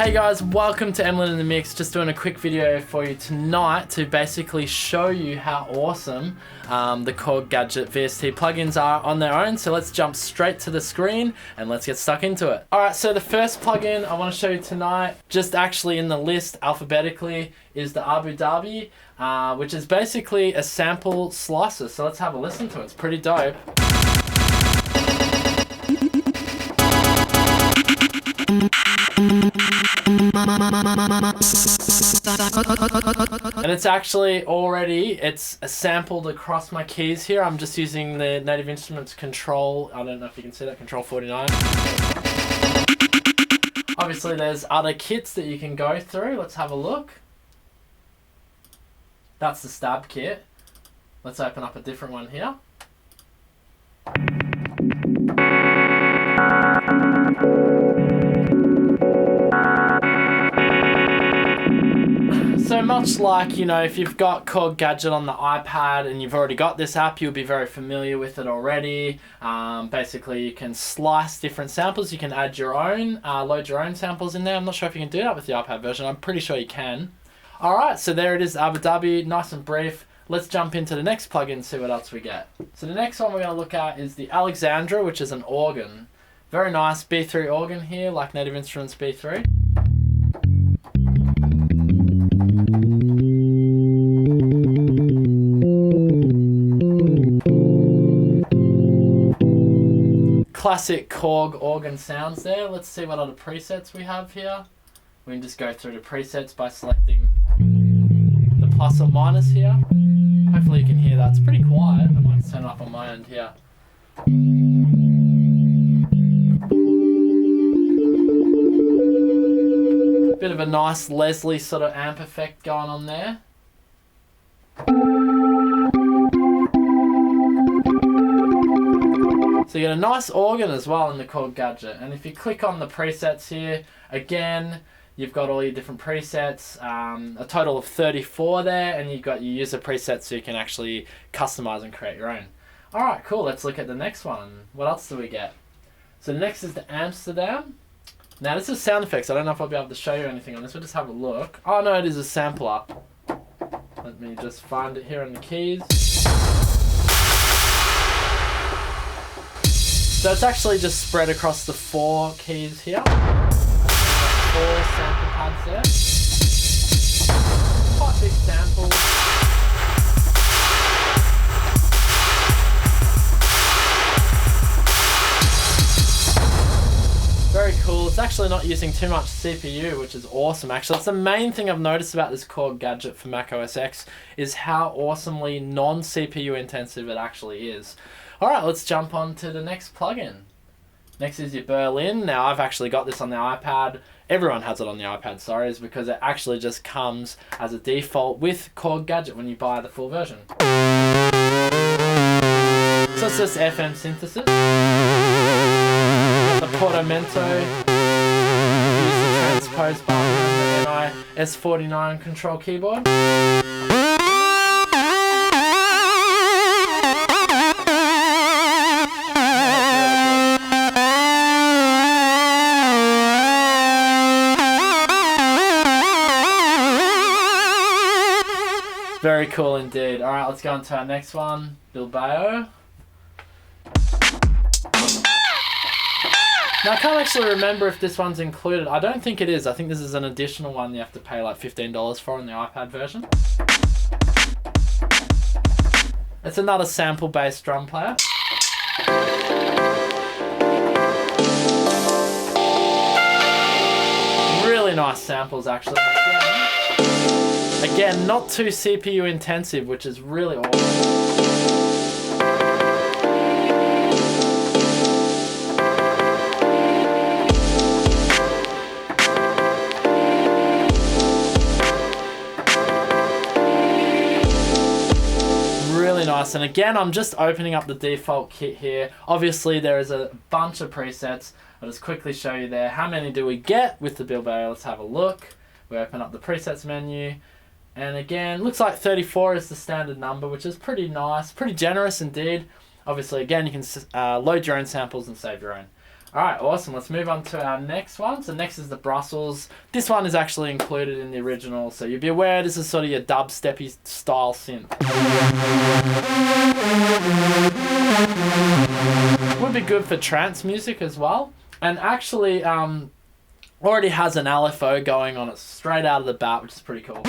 Hey guys, welcome to Emlyn in the Mix. Just doing a quick video for you tonight to basically show you how awesome the Korg Gadget VST plugins are on their own. So let's jump straight to the screen and let's get stuck into it. Alright, so the first plugin I want to show you tonight, just actually in the list alphabetically, is the Abu Dhabi, which is basically a sample slicer. So let's have a listen to it. It's pretty dope. And it's actually it's sampled across my keys here. I'm just using the Native Instruments control. I don't know if you can see that, control 49. Obviously there's other kits that you can go through. Let's have a look. That's the stab kit. Let's open up a different one here. So much like, you know, if you've got Korg Gadget on the iPad and you've already got this app, you'll be very familiar with it already. Basically, you can slice different samples. You can add your own, load your own samples in there. I'm not sure if you can do that with the iPad version. I'm pretty sure you can. All right, so there it is, Abu Dhabi, nice and brief. Let's jump into the next plugin and see what else we get. So the next one we're going to look at is the Alexandre, which is an organ. Very nice B3 organ here, like Native Instruments B3. Classic Korg organ sounds there. Let's see what other presets we have here. We can just go through the presets by selecting the plus or minus here. Hopefully you can hear that. It's pretty quiet. I might turn it up on my end here. Bit of a nice Leslie sort of amp effect going on there. So you get a nice organ as well in the Korg Gadget. And if you click on the presets here, again, you've got all your different presets, a total of 34 there, and you've got your user presets so you can actually customize and create your own. All right, cool. Let's look at the next one. What else do we get? So the next is the Amsterdam. Now this is sound effects. I don't know if I'll be able to show you anything on this. We'll just have a look. Oh no, it is a sampler. Let me just find it here on the keys. So it's actually just spread across the 4 keys here. 4 sample pads there. Quite big sample. Very cool. It's actually not using too much CPU, which is awesome actually. It's the main thing I've noticed about this Korg Gadget for Mac OSX is how awesomely non-CPU intensive it actually is. Alright, let's jump on to the next plugin. Next is your Berlin. Now I've actually got this on the iPad. Everyone has it on the iPad, sorry, is because it actually just comes as a default with Korg Gadget when you buy the full version. So it's just FM synthesis. The Portamento, use the transpose button and the NIS49 control keyboard. Very cool indeed. Alright, let's go on to our next one, Bilbao. Now I can't actually remember if this one's included. I don't think it is. I think this is an additional one you have to pay like $15 for on the iPad version. It's another sample-based drum player. Really nice samples actually. Again, not too CPU intensive, which is really awesome. Really nice. And again, I'm just opening up the default kit here. Obviously, there is a bunch of presets. I'll just quickly show you there. How many do we get with the Bilbao? Let's have a look. We open up the presets menu. And again, looks like 34 is the standard number, which is pretty nice, pretty generous indeed. Obviously, again, you can load your own samples and save your own. Alright, awesome. Let's move on to our next one. So next is the Brussels. This one is actually included in the original, so you'll be aware this is sort of your dubsteppy style synth. Would be good for trance music as well. And actually, already has an LFO going on it straight out of the bat, which is pretty cool.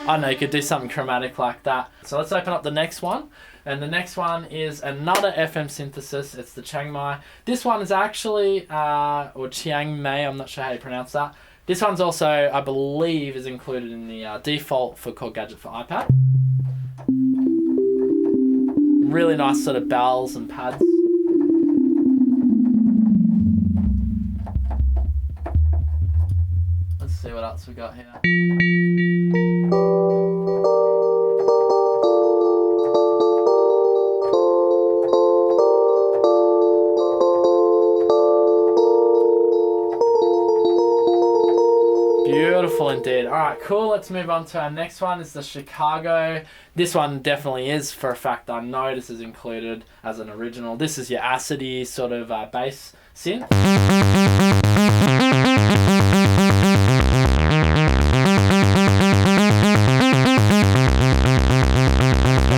I don't know, you could do something chromatic like that. So let's open up the next one. And the next one is another FM synthesis. It's the Chiang Mai. This one is actually, or Chiang Mai, I'm not sure how you pronounce that. This one's also, I believe, is included in the default for Korg Gadget for iPad. Really nice sort of bells and pads. Let's see what else we got here. Beautiful indeed. Alright, cool. Let's move on to our next one. It's the Chicago. This one definitely is, for a fact, I know this is included as an original. This is your acidy sort of bass synth.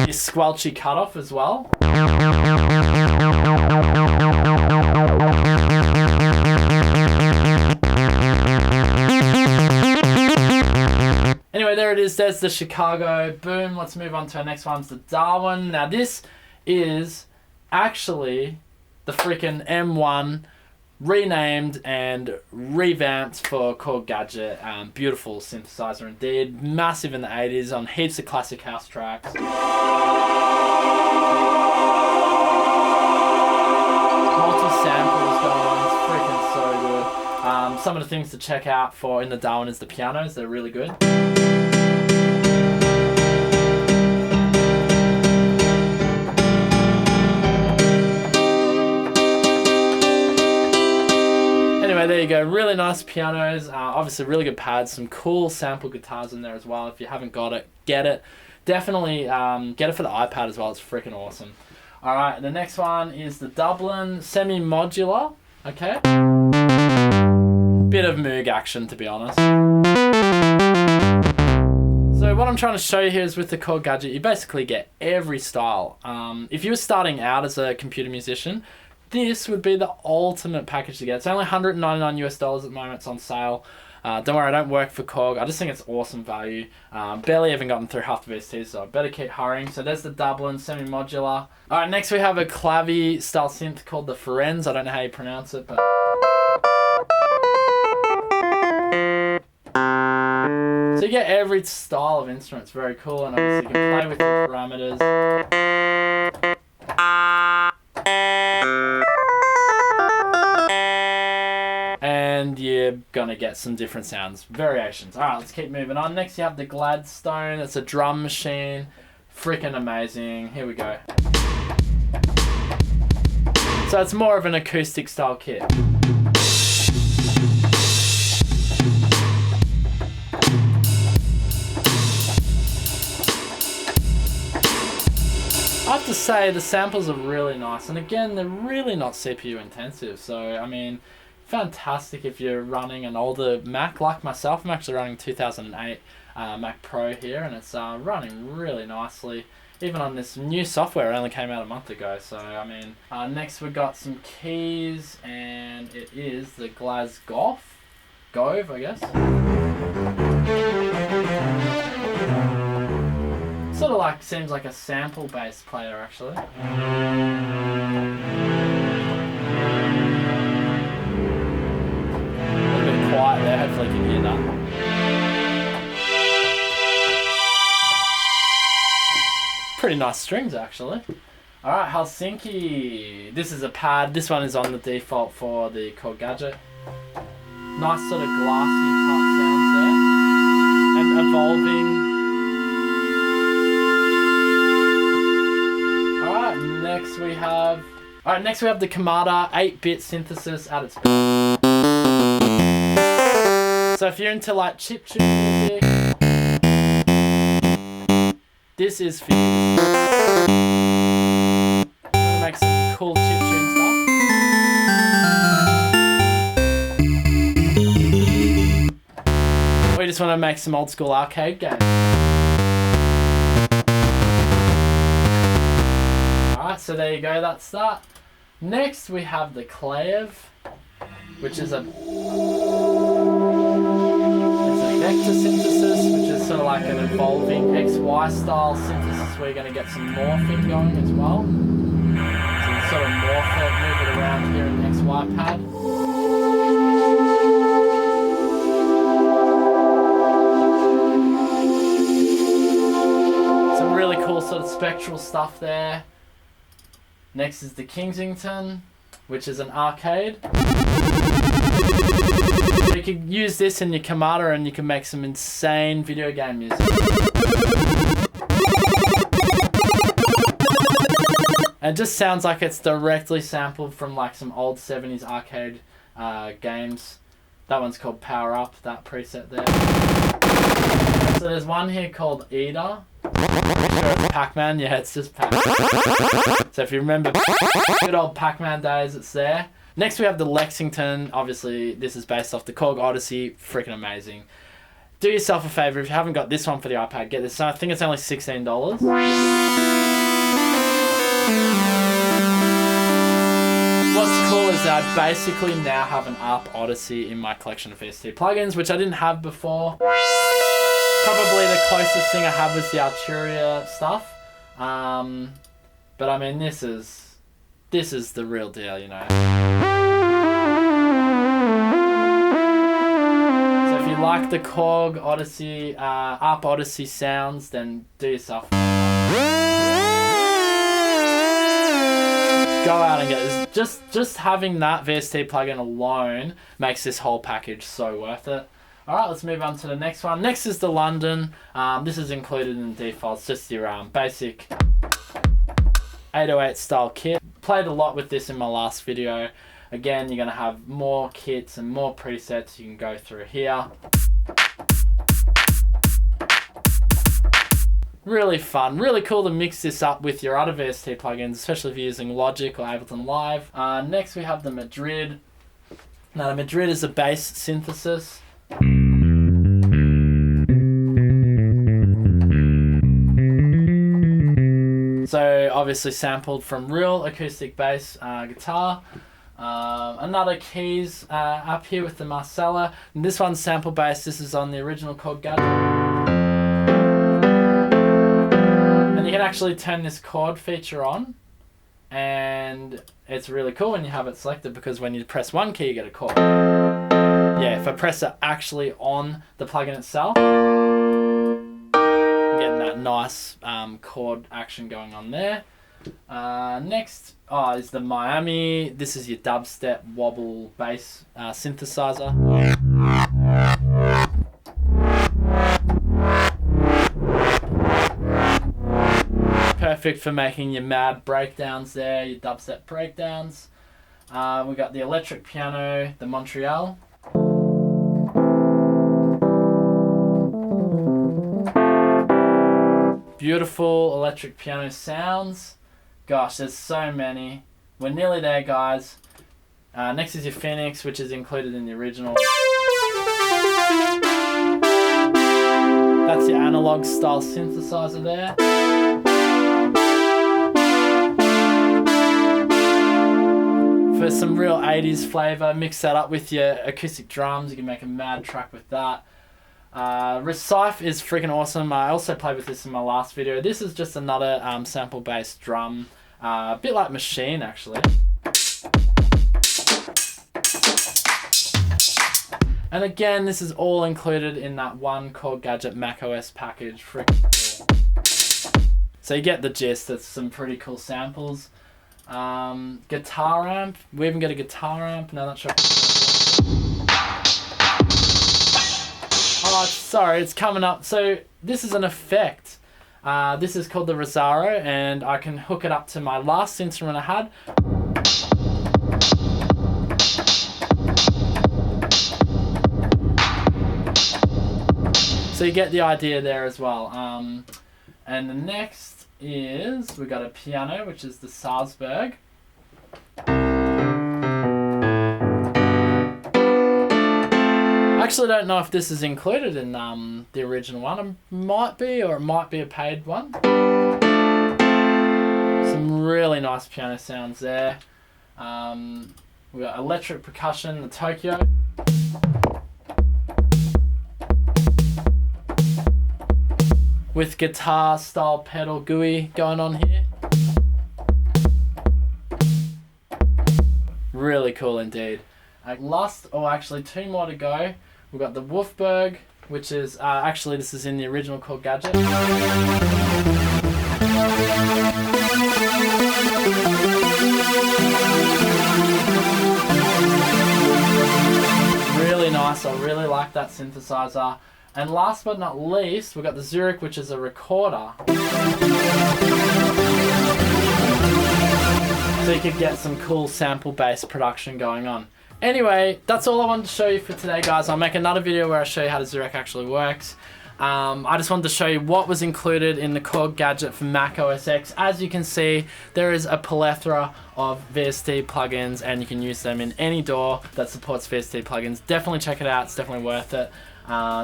Your squelchy cutoff as well. Anyway, there it is. There's the Chicago. Boom. Let's move on to our next one. It's the Darwin. Now, this is actually the freaking M1 renamed and revamped for Korg Gadget. Beautiful synthesizer indeed. Massive in the 80s on heaps of classic house tracks. Multiple samples going on. It's freaking so good. Some of the things to check out for in the Darwin is the pianos. They're really good. Anyway, there you go. Really nice pianos. Obviously, really good pads. Some cool sample guitars in there as well. If you haven't got it, get it. Definitely get it for the iPad as well. It's freaking awesome. All right, the next one is the Dublin semi-modular. Okay. Bit of Moog action, to be honest. So what I'm trying to show you here is with the Korg Gadget, you basically get every style. If you were starting out as a computer musician, this would be the ultimate package to get. It's only $199 US at the moment. It's on sale. Don't worry, I don't work for Korg. I just think it's awesome value. Barely even gotten through half the VSTs, so I better keep hurrying. So there's the Dublin semi-modular. All right, next we have a clavy style synth called the Ferenz. I don't know how you pronounce it, but... So you get every style of instrument. It's very cool, and obviously you can play with the parameters. And you're gonna get some different sounds, variations. Alright, let's keep moving on. Next you have the Gladstone. It's a drum machine. Freaking amazing. Here we go. So it's more of an acoustic style kit. I have to say the samples are really nice, and again they're really not CPU intensive, so I mean fantastic if you're running an older Mac like myself. I'm actually running 2008 Mac Pro here, and it's running really nicely even on this new software. It only came out a month ago, so I mean next we got some keys, and it is the Glasgow Gove, I guess. Sort of like, seems like a sample based player actually. A little bit quiet there, hopefully you can hear that. Pretty nice strings actually. Alright, Helsinki. This is a pad. This one is on the default for the Korg Gadget. Nice sort of glassy type sounds there. And evolving. Next we have the Kamada 8-bit synthesis at its best. So So if you're into like chiptune music, this is for you. Gonna make some cool chiptune stuff. Or you just want to make some old school arcade games. Alright, so there you go, that's that. Next we have the Clave, which is a vector synthesis, which is sort of like an evolving XY style synthesis where you're going to get some morphing going as well. So you sort of morph it, move it around here in the XY pad. Some really cool sort of spectral stuff there. Next is the Kensington, which is an arcade. So you can use this in your Kamada and you can make some insane video game music. And it just sounds like it's directly sampled from like some old 70s arcade games. That one's called Power Up, that preset there. So there's one here called Eater. Sure it's Pac-Man? Yeah, it's just Pac-Man. So if you remember good old Pac-Man days, it's there. Next we have the Lexington. Obviously this is based off the Korg Odyssey. Freaking amazing. Do yourself a favour, if you haven't got this one for the iPad, get this. I think it's only $16. What's cool is that I basically now have an ARP Odyssey in my collection of VST plugins, which I didn't have before. Probably the closest thing I have is the Arturia stuff. But I mean, this is the real deal, you know. So if you like the Korg Odyssey, ARP Odyssey sounds, then do yourself. Go out and get this. Just having that VST plugin alone makes this whole package so worth it. Alright, let's move on to the next one. Next is the London. This is included in the defaults, just your basic 808 style kit. Played a lot with this in my last video. Again, you're going to have more kits and more presets you can go through here. Really fun, really cool to mix this up with your other VST plugins, especially if you're using Logic or Ableton Live. Next we have the Madrid. Now the Madrid is a bass synthesis. So obviously sampled from real acoustic bass guitar. Another keys up here with the Marcella. And this one's sample bass. This is on the original Korg Gadget. And you can actually turn this chord feature on. And it's really cool when you have it selected because when you press one key you get a chord. Yeah, if I press it actually on the plugin itself, I'm getting that nice chord action going on there. Next is the Miami. This is your dubstep wobble bass synthesizer. Perfect for making your mad breakdowns there, your dubstep breakdowns. We got the electric piano, the Montreal. Beautiful electric piano sounds. Gosh, there's so many. We're nearly there, guys. Next is your Phoenix, which is included in the original. That's your analog style synthesizer there. For some real 80s flavour, mix that up with your acoustic drums. You can make a mad track with that. Recif is freaking awesome. I also played with this in my last video. This is just another sample-based drum. A bit like Machine, actually. And again, this is all included in that one Korg Gadget Mac OS package. Freaking cool. So you get the gist. It's some pretty cool samples. Guitar amp. We even get a guitar amp. No, not sure. Oh, sorry, it's coming up. So this is an effect. This is called the Rosaro, and I can hook it up to my last instrument I had. So you get the idea there as well. And the next is, we got a piano, which is the Salzburg. I actually don't know if this is included in the original one. It might be, or it might be a paid one. Some really nice piano sounds there. We got electric percussion, the Tokyo. With guitar style pedal GUI going on here. Really cool indeed. Actually 2 more to go. We've got the Wolfberg, which is, actually this is in the original Korg Gadget. Really nice, I really like that synthesizer. And last but not least, we've got the Zurich, which is a recorder. So you could get some cool sample-based production going on. Anyway, that's all I wanted to show you for today, guys. I'll make another video where I show you how the Zurich actually works. I just wanted to show you what was included in the Korg Gadget for Mac OSX. As you can see, there is a plethora of VST plugins, and you can use them in any DAW that supports VST plugins. Definitely check it out. It's definitely worth it.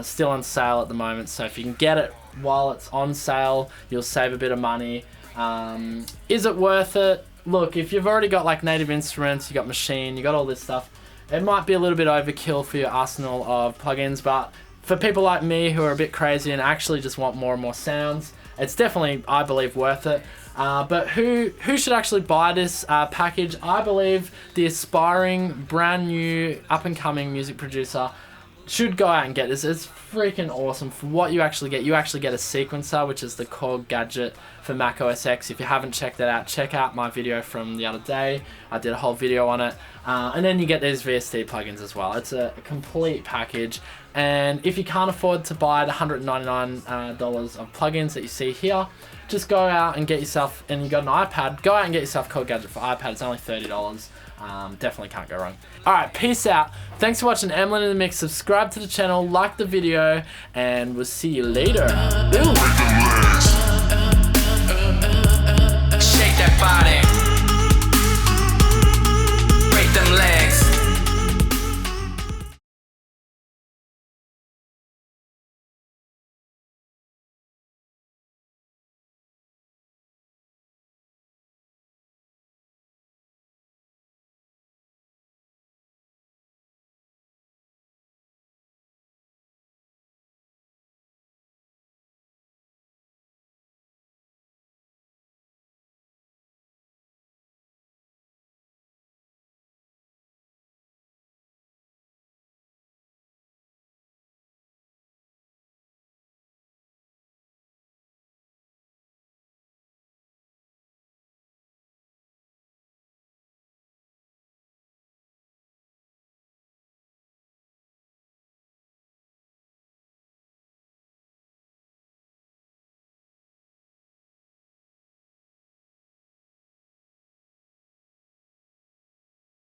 Still on sale at the moment, so if you can get it while it's on sale, you'll save a bit of money. Is it worth it? Look, if you've already got like Native Instruments, you got Machine, you got all this stuff, it might be a little bit overkill for your arsenal of plugins, but for people like me who are a bit crazy and actually just want more and more sounds, it's definitely, I believe, worth it. But who should actually buy this package? I believe the aspiring, brand new, up-and-coming music producer should go out and get this. It's freaking awesome. For what you actually get a sequencer, which is the Korg Gadget for Mac OSX. If you haven't checked that out, check out my video from the other day. I did a whole video on it. And then you get these VST plugins as well. It's a complete package. And if you can't afford to buy the $199 of plugins that you see here, just go out and get yourself, and you got an iPad, go out and get yourself Korg Gadget for iPad. It's only $30. Definitely can't go wrong. Alright, peace out. Thanks for watching Emlyn in the Mix. Subscribe to the channel, like the video, and we'll see you later. Ew.